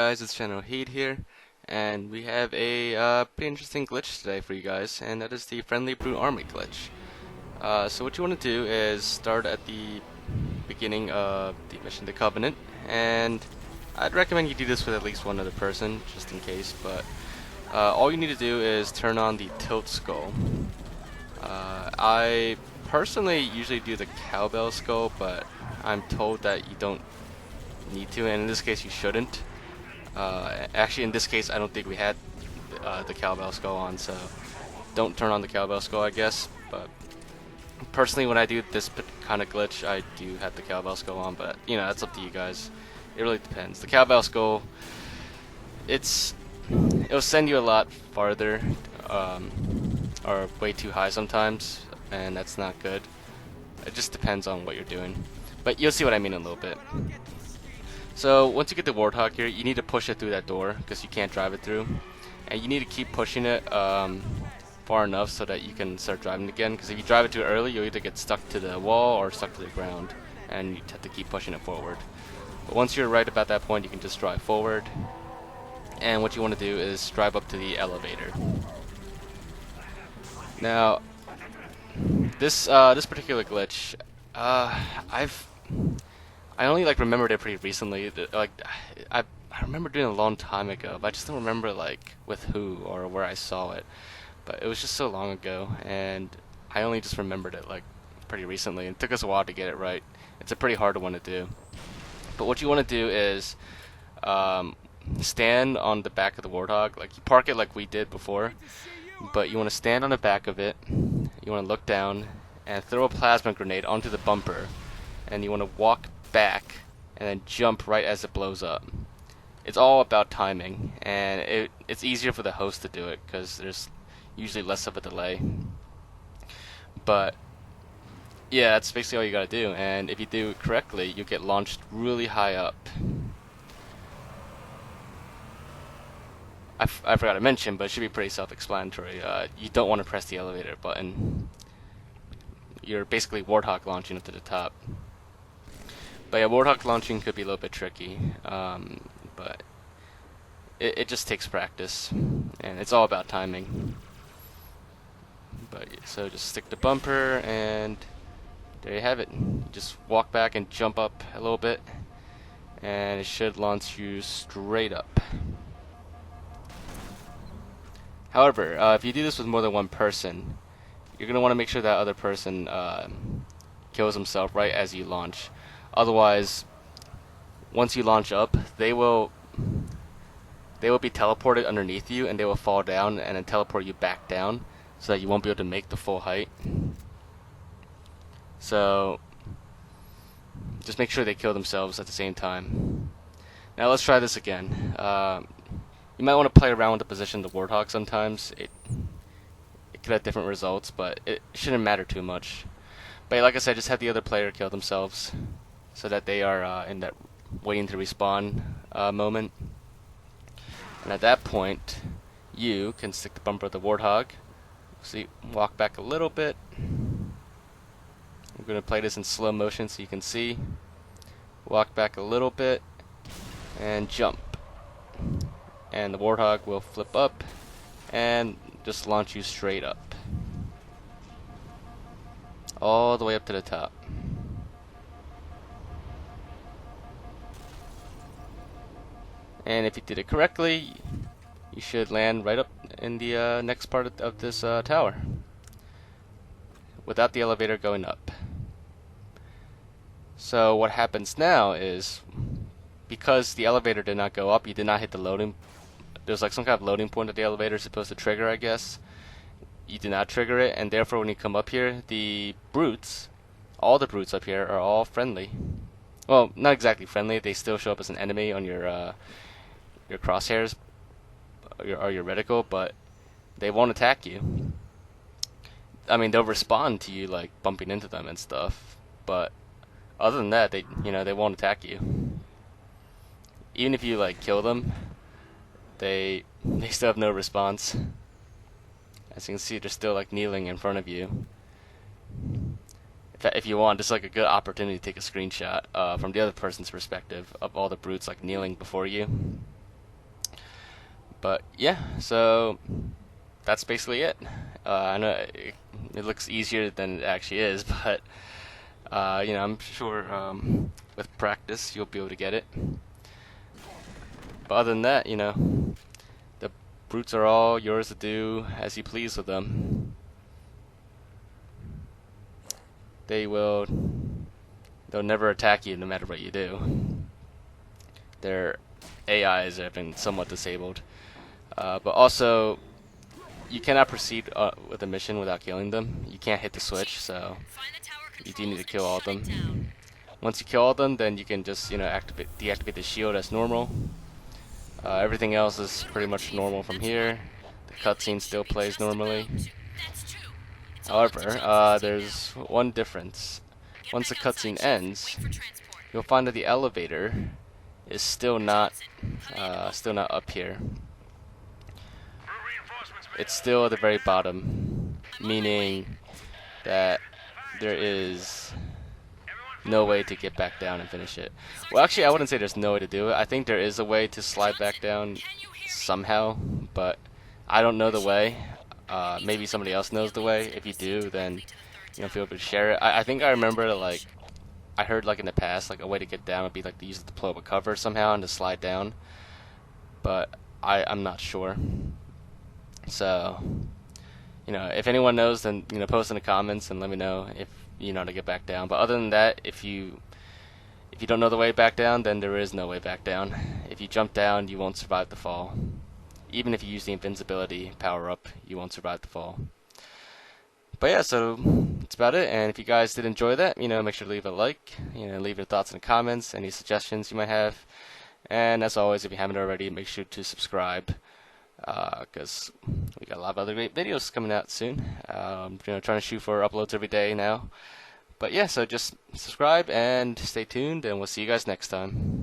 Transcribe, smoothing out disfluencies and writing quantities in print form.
guys, it's Generalkidd here, and we have a pretty interesting glitch today for you guys, and that is the Friendly Brute Army glitch. So what you want to do is start at the beginning of the mission, the Covenant, and I'd recommend you do this with at least one other person, just in case, but all you need to do is turn on the tilt skull. I personally usually do the cowbell skull, but I'm told that you don't need to, and in this case you shouldn't. Actually, in this case, I don't think we had the cowbell skull on, so don't turn on the cowbell skull, I guess. But personally, when I do this kind of glitch, I do have the cowbell skull on, but you know, that's up to you guys. It really depends. The cowbell skull, it'll send you a lot farther, or way too high sometimes, and that's not good. It just depends on what you're doing, but you'll see what I mean in a little bit. So once you get the Warthog here, you need to push it through that door because you can't drive it through, and you need to keep pushing it far enough so that you can start driving again, because if you drive it too early, you'll either get stuck to the wall or stuck to the ground, and you have to keep pushing it forward. But once you're right about that point, you can just drive forward, and what you want to do is drive up to the elevator. Now this particular glitch, I only remembered it pretty recently. I remember doing it a long time ago, but I just don't remember with who or where I saw it. But it was just so long ago, and I only just remembered it pretty recently. It took us a while to get it right. It's a pretty hard one to do. But what you want to do is stand on the back of the Warthog. You park it like we did before, but you want to stand on the back of it. You want to look down and throw a plasma grenade onto the bumper, and you want to walk back and then jump right as it blows up. It's all about timing, and it's easier for the host to do it because there's usually less of a delay. But yeah, that's basically all you gotta do, and if you do it correctly, you get launched really high up. I forgot to mention, but it should be pretty self-explanatory. You don't want to press the elevator button. You're basically Warthog launching up to the top. But yeah, Warthog launching could be a little bit tricky, but it just takes practice, and it's all about timing. But so just stick the bumper, and there you have it. You just walk back and jump up a little bit, and it should launch you straight up. However, if you do this with more than one person, you're going to want to make sure that other person kills himself right as you launch. Otherwise, once you launch up, they will be teleported underneath you, and they will fall down and then teleport you back down, so that you won't be able to make the full height. So just make sure they kill themselves at the same time. Now let's try this again. You might want to play around with the position of the Warthog sometimes. It could have different results, but it shouldn't matter too much. But like I said, just have the other player kill themselves, so that they are in that waiting to respawn moment. And at that point, you can stick the bumper of the Warthog. See, walk back a little bit. I'm going to play this in slow motion so you can see. Walk back a little bit and jump. And the Warthog will flip up and just launch you straight up, all the way up to the top. And if you did it correctly, you should land right up in the next part of this tower, without the elevator going up. So what happens now is, because the elevator did not go up, you did not hit the loading. There's some kind of loading point that the elevator is supposed to trigger, I guess. You did not trigger it, and therefore when you come up here, the brutes, all the brutes up here, are all friendly. Well, not exactly friendly. They still show up as an enemy on your crosshairs or your reticle, but they won't attack you. I mean, they'll respond to you bumping into them and stuff, but other than that, they won't attack you. Even if you kill them, they still have no response. As you can see, they're still kneeling in front of you. If you want, it's a good opportunity to take a screenshot from the other person's perspective of all the brutes kneeling before you. But yeah, so that's basically it. I know it looks easier than it actually is, but I'm sure with practice you'll be able to get it. But other than that, the brutes are all yours to do as you please with them. They'll never attack you no matter what you do. Their AIs have been somewhat disabled. But also, you cannot proceed with a mission without killing them. You can't hit the switch, so you do need to kill all of them. Once you kill all of them, then you can just deactivate the shield as normal. Everything else is pretty much normal from here. The cutscene still plays normally. However, there's one difference. Once the cutscene ends, you'll find that the elevator is still not up here. It's still at the very bottom, meaning that there is no way to get back down and finish it. Well, actually, I wouldn't say there's no way to do it. I think there is a way to slide back down somehow, but I don't know the way. Maybe somebody else knows the way. If you do, then feel free to share it. I think I remember that, I heard in the past a way to get down would be to use it to pull up a cover somehow and to slide down, but I'm not sure. So if anyone knows, then post in the comments and let me know if you know how to get back down. But other than that, if you don't know the way back down, then there is no way back down. If you jump down, you won't survive the fall. Even if you use the invincibility power up, you won't survive the fall. But yeah, so that's about it. And if you guys did enjoy that, make sure to leave a like, leave your thoughts in the comments, any suggestions you might have. And as always, if you haven't already, make sure to subscribe, because we got a lot of other great videos coming out soon. Trying to shoot for uploads every day now. But yeah, so just subscribe and stay tuned, and we'll see you guys next time.